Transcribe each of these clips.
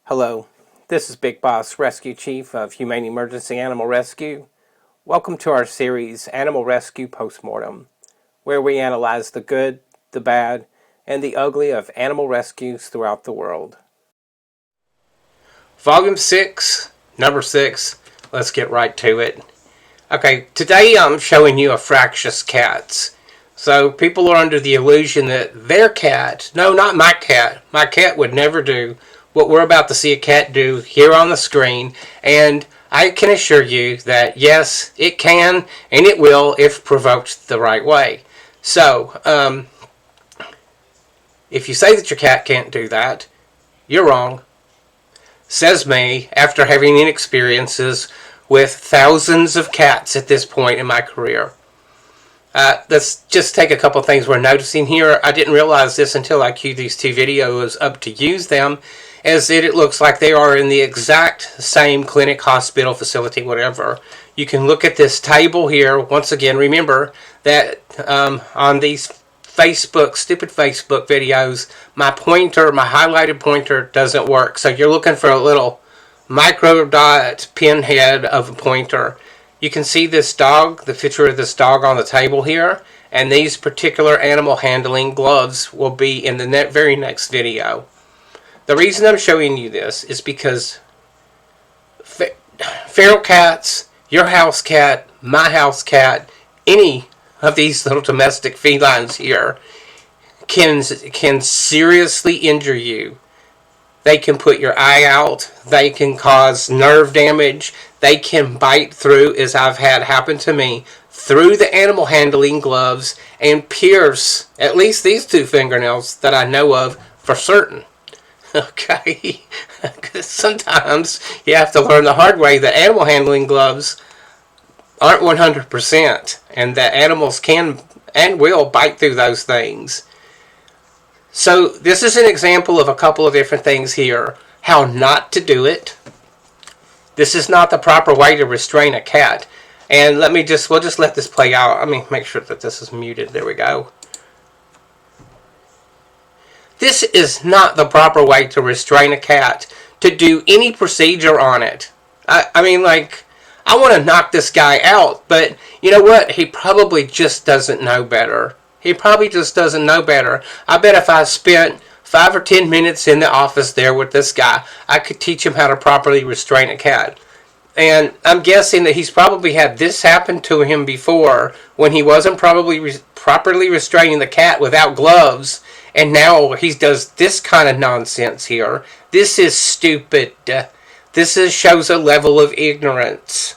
Hello, this is Big Boss Rescue Chief of Humane Emergency Animal Rescue. Welcome to our series, Animal Rescue Postmortem, where we analyze the good, the bad, and the ugly of animal rescues throughout the world. Volume 6, Number 6. Let's get right to it. Okay, today I'm showing you a fractious cat. So people are under the illusion that their cat, no, not my cat would never do what we're about to see a cat do here on the screen, and I can assure you that yes, it can and it will if provoked the right way. So, if you say that your cat can't do that, you're wrong. Says me, after having experiences with thousands of cats at this point in my career. Let's just take a couple things we're noticing here. I didn't realize this until I queued these two videos up to use them, as it looks like they are in the exact same clinic, hospital, facility, whatever. You can look at this table here. Once again, remember that on these stupid Facebook videos, my highlighted pointer doesn't work. So you're looking for a little micro dot pinhead of a pointer. You can see this dog, the picture of this dog on the table here, and these particular animal handling gloves will be in the very next video. The reason I'm showing you this is because feral cats, your house cat, my house cat, any of these little domestic felines here can seriously injure you. They can put your eye out. They can cause nerve damage. They can bite through, as I've had happen to me, through the animal handling gloves and pierce at least these two fingernails that I know of for certain. Okay? Because sometimes you have to learn the hard way that animal handling gloves aren't 100%, and that animals can and will bite through those things. So this is an example of a couple of different things here. How not to do it. This is not the proper way to restrain a cat. And we'll just let this play out. Let me make sure that this is muted. There we go. This is not the proper way to restrain a cat, to do any procedure on it. I mean, like, I want to knock this guy out, but you know what? He probably just doesn't know better. He probably just doesn't know better. I bet if I spent 5 or 10 minutes in the office there with this guy, I could teach him how to properly restrain a cat. And I'm guessing that he's probably had this happen to him before when he wasn't properly restraining the cat without gloves. And now he does this kind of nonsense here. This is stupid. This shows a level of ignorance.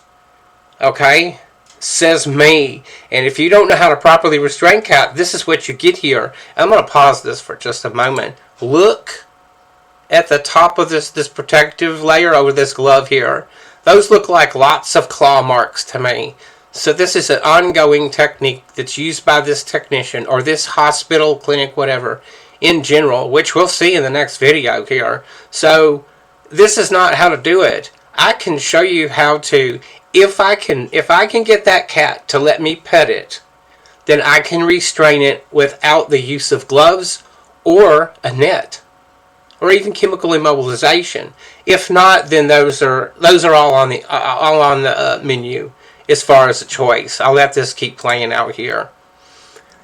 Okay? Says me. And if you don't know how to properly restrain cat, this is what you get here. I'm going to pause this for just a moment. Look at the top of this protective layer over this glove here. Those look like lots of claw marks to me. So this is an ongoing technique that's used by this technician or this hospital, clinic, whatever, in general, which we'll see in the next video here. So this is not how to do it. I can show you how to. If I can get that cat to let me pet it, then I can restrain it without the use of gloves or a net, or even chemical immobilization. If not, then those are all on the menu as far as a choice. I'll let this keep playing out here.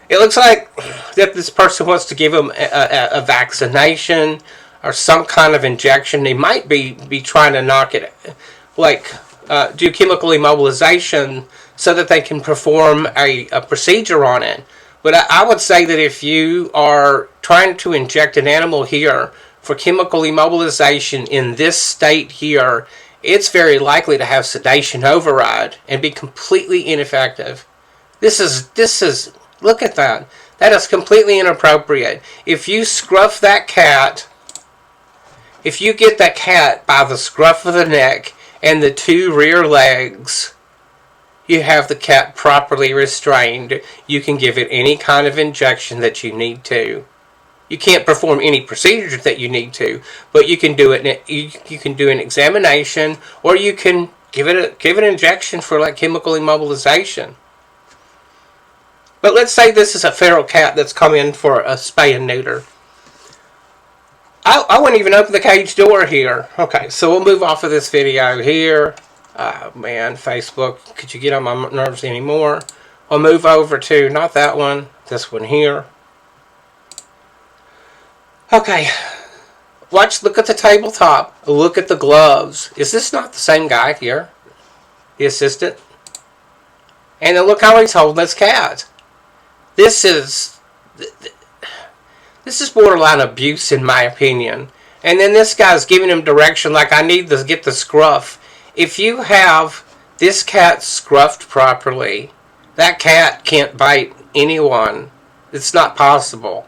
It looks like that this person wants to give him a vaccination or some kind of injection. They might be trying to knock it, do chemical immobilization so that they can perform a procedure on it. But I would say that if you are trying to inject an animal here for chemical immobilization in this state here, it's very likely to have sedation override and be completely ineffective. This is look at that. That is completely inappropriate. If you scruff that cat, if you get that cat by the scruff of the neck and the two rear legs, you have the cat properly restrained. You can give it any kind of injection that you need to. You can't perform any procedures that you need to, but you can do it. You can do an examination, or you can give it an injection for like chemical immobilization. But let's say this is a feral cat that's come in for a spay and neuter. I wouldn't even open the cage door here. Okay, so we'll move off of this video here. Man, Facebook, could you get on my nerves anymore? I'll move over to, not that one, this one here. Okay, look at the tabletop. Look at the gloves. Is this not the same guy here? The assistant? And then look how he's holding this cat. This is borderline abuse in my opinion. And then this guy's giving him direction like, I need to get the scruff. If you have this cat scruffed properly, that cat can't bite anyone. It's not possible.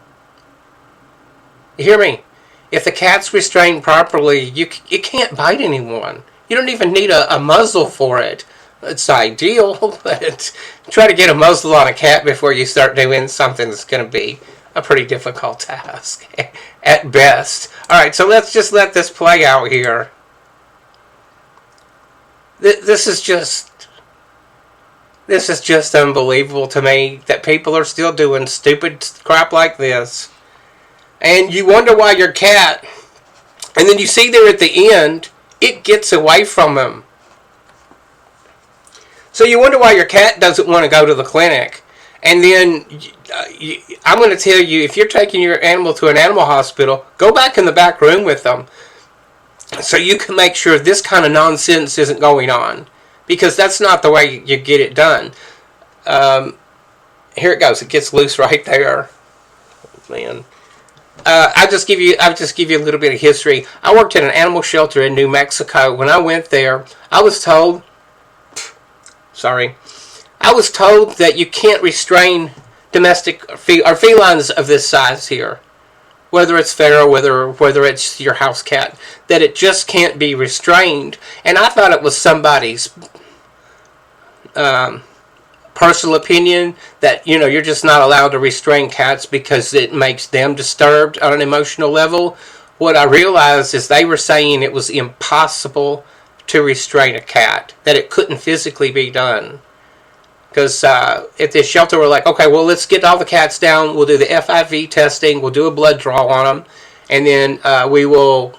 You hear me? If the cat's restrained properly, it can't bite anyone. You don't even need a muzzle for it. It's ideal, but try to get a muzzle on a cat before you start doing something that's going to be a pretty difficult task at best. Alright, so let's just let this play out here. This is just unbelievable to me that people are still doing stupid crap like this. And you wonder why your cat, and then you see there at the end, it gets away from him. So you wonder why your cat doesn't want to go to the clinic. And then I'm going to tell you, if you're taking your animal to an animal hospital, go back in the back room with them so you can make sure this kind of nonsense isn't going on. Because that's not the way you get it done. Here it goes. It gets loose right there. Man. I'll just give you a little bit of history. I worked at an animal shelter in New Mexico. When I went there, I was told that you can't restrain domestic or felines of this size here, whether it's feral, whether it's your house cat, that it just can't be restrained. And I thought it was somebody's personal opinion that, you know, you're just not allowed to restrain cats because it makes them disturbed on an emotional level. What I realized is they were saying it was impossible to restrain a cat, that it couldn't physically be done. Because at this shelter we're like, okay, well, let's get all the cats down, we'll do the FIV testing, we'll do a blood draw on them, and then we will,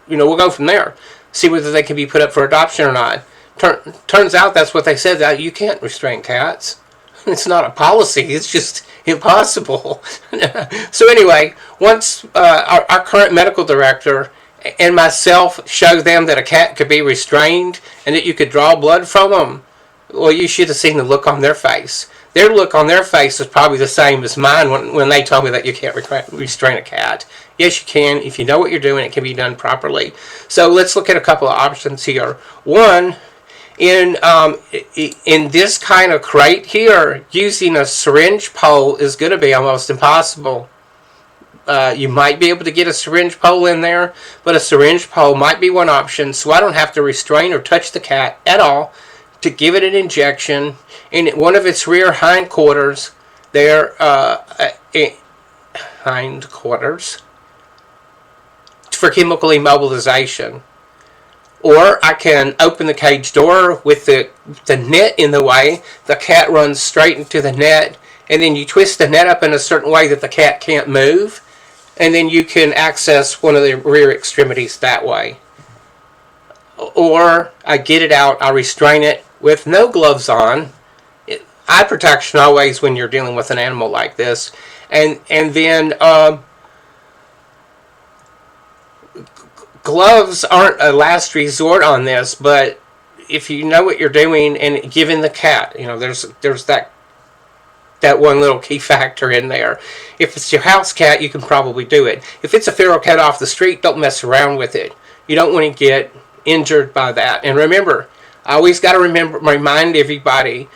we'll go from there, see whether they can be put up for adoption or not. Turns out that's what they said, that you can't restrain cats. It's not a policy, it's just impossible. So anyway, once our current medical director and myself showed them that a cat could be restrained and that you could draw blood from them, well, you should have seen the look on their face. Their look on their face is probably the same as mine when they told me that you can't restrain a cat. Yes, you can. If you know what you're doing, it can be done properly. So let's look at a couple of options here. One, in this kind of crate here, using a syringe pole is going to be almost impossible. You might be able to get a syringe pole in there, but a syringe pole might be one option, so I don't have to restrain or touch the cat at all to give it an injection in one of its rear hindquarters. Hindquarters for chemical immobilization. Or I can open the cage door with the net in the way. The cat runs straight into the net, and then you twist the net up in a certain way that the cat can't move, and then you can access one of the rear extremities that way. Or I get it out, I restrain it with no gloves on. Eye protection always when you're dealing with an animal like this. And then gloves aren't a last resort on this, but if you know what you're doing and giving the cat, there's that one little key factor in there. If it's your house cat, you can probably do it. If it's a feral cat off the street, don't mess around with it. You don't want to get injured by that. And remember, I always got to remind everybody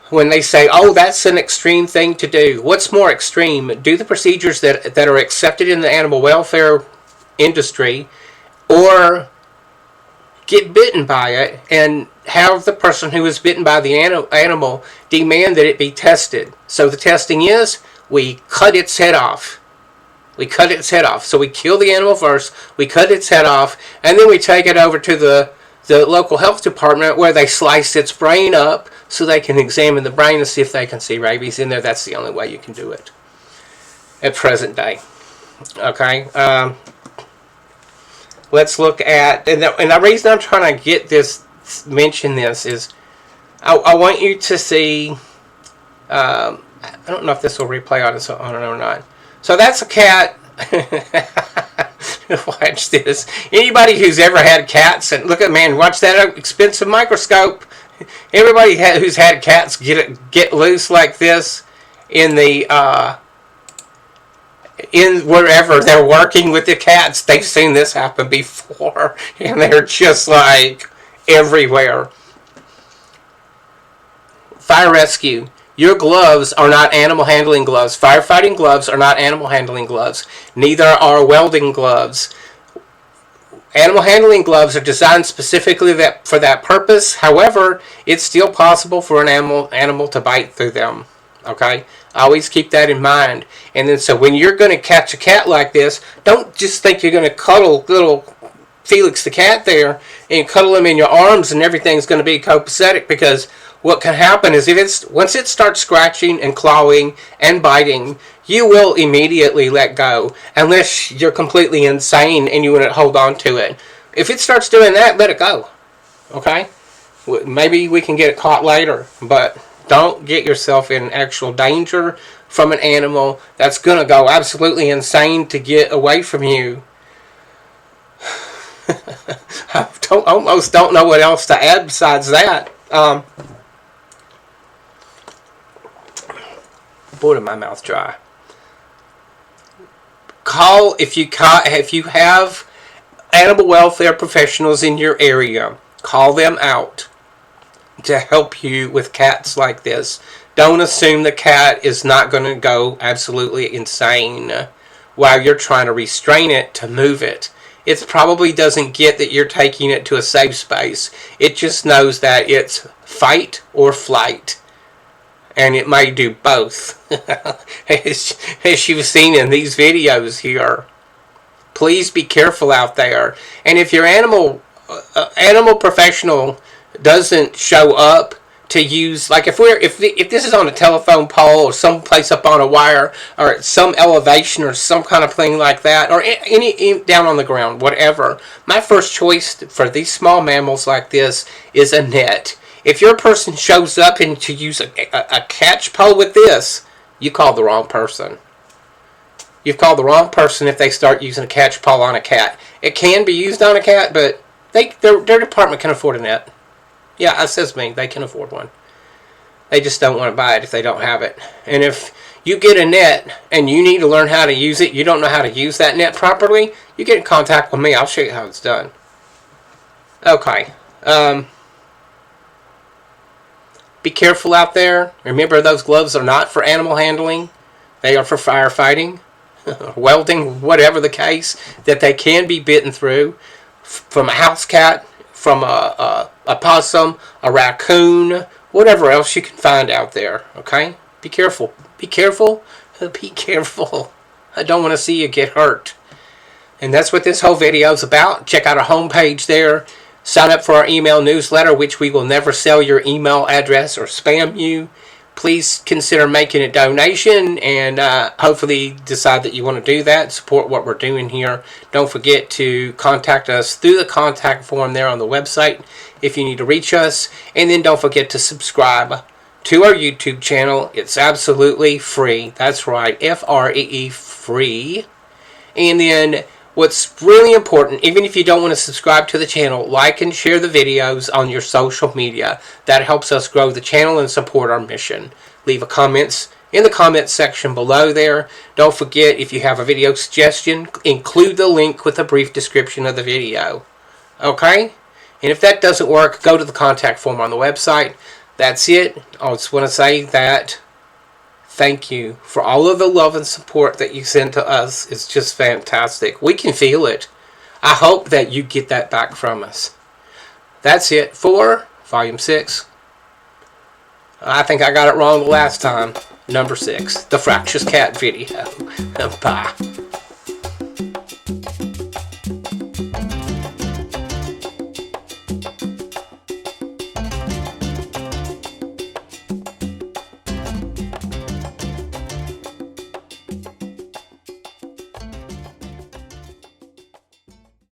when they say, oh, that's an extreme thing to do. What's more extreme? Do the procedures that are accepted in the animal welfare industry, or get bitten by it and have the person who is bitten by the animal demand that it be tested. So the testing is, we cut its head off. We cut its head off. So we kill the animal first, we cut its head off, and then we take it over to the local health department where they slice its brain up so they can examine the brain and see if they can see rabies in there. That's the only way you can do it at present day. Okay. Let's look at, and the reason I'm trying to mention this is I want you to see. I don't know if this will replay on it or not. So that's a cat. Watch this. Anybody who's ever had cats, and look at, man, watch that expensive microscope. Everybody who's had cats get loose like this in the in wherever they're working with the cats. They've seen this happen before, and they're just like everywhere. Fire rescue. Your gloves are not animal handling gloves. Firefighting gloves are not animal handling gloves. Neither are welding gloves. Animal handling gloves are designed specifically for that purpose. However, it's still possible for an animal to bite through them. Okay? Always keep that in mind. And then so when you're going to catch a cat like this, don't just think you're going to cuddle little Felix the cat there and cuddle him in your arms and everything's going to be copacetic, because what can happen is once it starts scratching and clawing and biting, you will immediately let go unless you're completely insane and you want to hold on to it. If it starts doing that, let it go. Okay? Maybe we can get it caught later, but don't get yourself in actual danger from an animal that's going to go absolutely insane to get away from you. I almost don't know what else to add besides that. Boy, did my mouth dry. Call if you have animal welfare professionals in your area. Call them out to help you with cats like this. Don't assume the cat is not going to go absolutely insane while you're trying to restrain it to move it. It probably doesn't get that you're taking it to a safe space. It just knows that it's fight or flight. And it may do both, as you've seen in these videos here. Please be careful out there. And if your animal professional doesn't show up to use, like if this is on a telephone pole or someplace up on a wire or at some elevation or some kind of thing like that, or any down on the ground, whatever, my first choice for these small mammals like this is a net. If your person shows up and to use a catch pole with this, you call the wrong person. You've called the wrong person if they start using a catch pole on a cat. It can be used on a cat, but their department can afford a net. Yeah, that says me. They can afford one. They just don't want to buy it if they don't have it. And if you get a net and you need to learn how to use it, you don't know how to use that net properly, you get in contact with me. I'll show you how it's done. Okay. Be careful out there. Remember, those gloves are not for animal handling. They are for firefighting, welding, whatever the case, that they can be bitten through from a house cat, from a possum, a raccoon, whatever else you can find out there. Okay? Be careful. Be careful. Be careful. I don't want to see you get hurt. And that's what this whole video is about. Check out our homepage there. Sign up for our email newsletter, which we will never sell your email address or spam you. Please consider making a donation and hopefully decide that you want to do that. Support what we're doing here. Don't forget to contact us through the contact form there on the website if you need to reach us. And then don't forget to subscribe to our YouTube channel. It's absolutely free. That's right, F-R-E-E, free. And then what's really important, even if you don't want to subscribe to the channel, like and share the videos on your social media. That helps us grow the channel and support our mission. Leave a comments in the comments section below there. Don't forget, if you have a video suggestion, include the link with a brief description of the video. Okay? And if that doesn't work, go to the contact form on the website. That's it. I just want to say that thank you for all of the love and support that you send to us. It's just fantastic. We can feel it. I hope that you get that back from us. That's it for Volume 6. I think I got it wrong the last time. Number 6. The Fractious Cat video. Bye.